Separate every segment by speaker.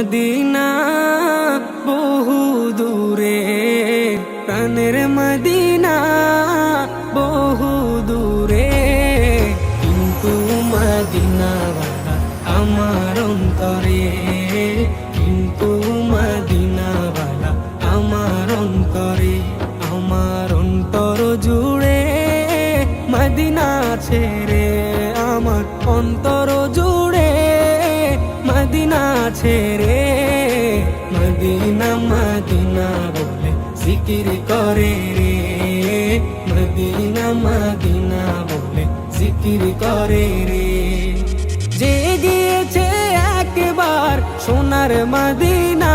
Speaker 1: Medina বহু দূরে, প্রাণের মদিনা বহু দূরে, কিন্তু মদিনাওয়ালা আমার অন্তরে, কিন্তু মদিনাওয়ালা আমার অন্তরে, আমার অন্তর জুড়ে মদিনা ছেড়ে, আমার অন্তর জুড়ে মদিনা ছেড়ে, মদিনা মদিনা বলে জিকির করে রে, মদিনা মদিনা বলে জিকির করে রে। যে গিয়েছে একবার সোনার মদিনা,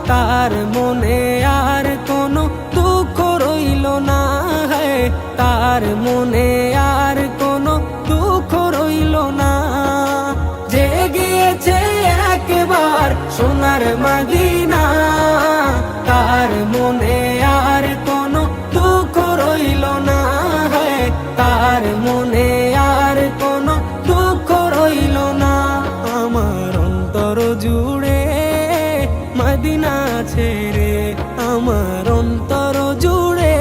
Speaker 1: তার মনে আর কোনো দুঃখ রইল না, তার মনে আর কোনো দুঃখ রইল না। যে গিয়েছে একবার সোনার মদিনা, তার মনে আর কোনো দুঃখ রইল না, তার মনে আর কোনো দুঃখ রইল না। আমার অন্তর জুড়ে মদিনা ছেড়ে, আমার অন্তর জুড়ে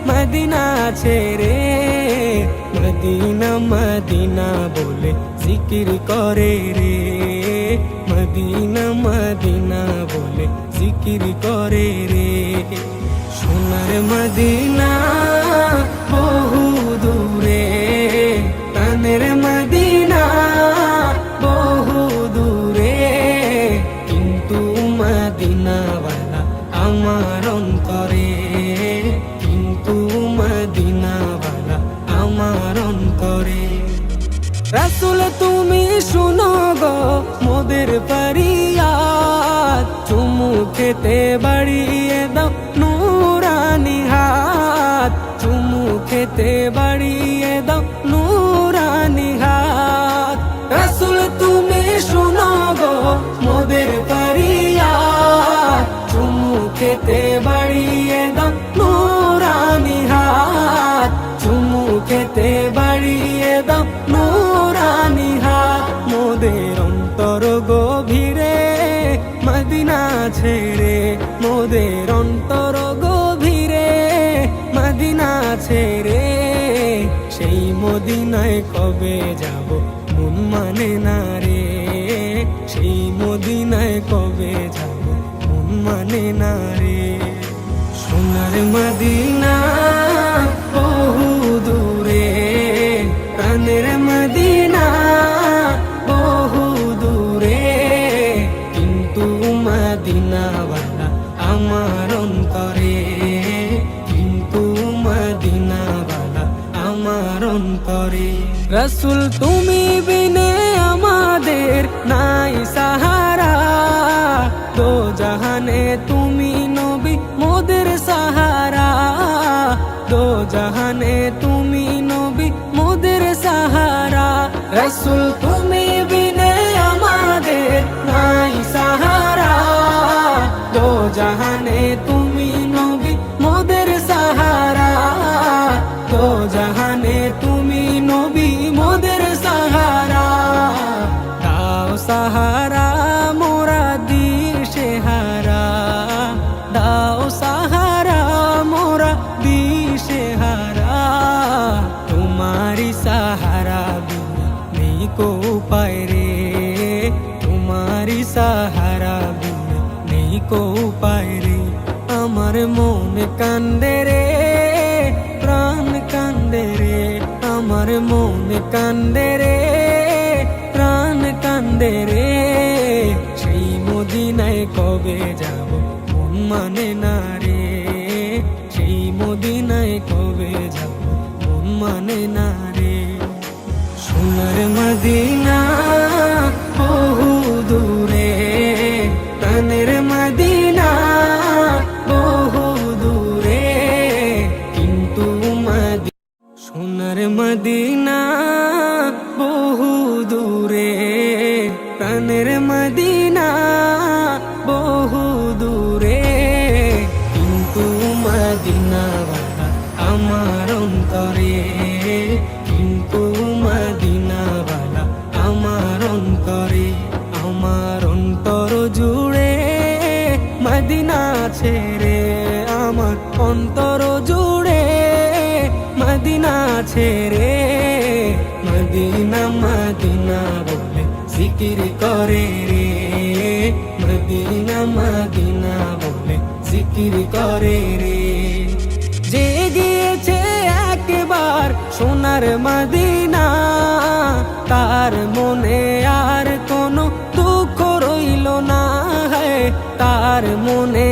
Speaker 1: মদিনা ছেড়ে, মদিনা মদিনা বলে জিকির করে রে, মদিনা মদিনা বলে জিকির করে রে। সোনার মদিনা বহু দূরে, প্রাণের মদিনা বহু দূরে, কিন্তু মদিনাওয়ালা আমার অন্তরে, কিন্তু মদিনাওয়ালা আমার অন্তরে। রাসূল তুমি শুনো গো মোদের ফরিয়াদ, চুমু খেতে বাড়িয়ে দাও নূরানি হাত, চুমু খেতে বাড়িয়ে দাও নূরানি হাত। রাসূল তুমি শুনো গো মোদের ফরিয়াদ, চুমু খেতে বাড়িয়ে দাও নূরানি হাত, চুমু খেতে বাড়িয়ে দাও নূরানি হাত। মোদের অন্তর গভীরে মদিনা ছেড়ে, মোদের অন্তর গভীরে মদিনা ছেড়ে, সেই মদিনায় কবে যাব মন মানে না রে, সেই মদিনায় কবে যাব মন মানে না রে। সোনার মদিনা বহু দূরে, প্রাণের মদিনা বহু দূরে, কিন্তু মদিনাওয়ালা আমার অন্তরে, কিন্তু মদিনাওয়ালা আমার অন্তরে। রাসূল তুমি বিনে আমাদের নাই সাহারা, দো জাহানে তুমি নবী মোদের সাহারা, দো জাহানে তুমি নবী মোদের সাহারা। রাসূল তুমি বিনে আমাদের নাই সাহারা, দো জাহানে তুমি নবী মোদের সাহারা, দো জাহানে তুমি নবী মোদের সাহারা। দাও সাহারা মোরা দিশে হারা, দাও সাহারা মোরা দিশে হারা, তোমারি সাহারা বিনা নেই কো উপায় রে, তোমারি সাহারা বিনা নেই কো উপায় রে। আমার মন কান্দে রে, প্রাণ কান্দে রে, আমার মন কান্দে রে, প্রাণ কান্দে রে, সেই মদিনায় কবে যাব মন মানে না রে, সেই মদিনায় কবে যাব মন মানে না রে। সোনার মদিনা বহু দূরে, প্রাণের মদিনা বহু দূরে, কিন্তু সোনার মদিনা বহু দূরে, প্রাণের মদিনা বহু দূরে, কিন্তু মদিনাওয়ালা আমার অন্তরে, কিন্তু মদিনাওয়ালা আমার অন্তরে, আমার অন্তর জুড়ে মদিনা ছেড়ে, মদিনা মদিনা বলে জিকির করে রে, মদিনা মদিনা বলে জিকির করে রে। যে গিয়েছে একবার সোনার মদিনা, তার মনে আর কোনো দুঃখ রইল না, তার মনে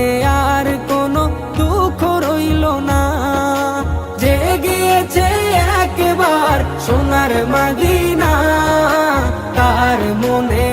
Speaker 1: আর কোনো দুঃখ রইল না। যে গিয়েছে একবার সোনার মদিনা, তার মনে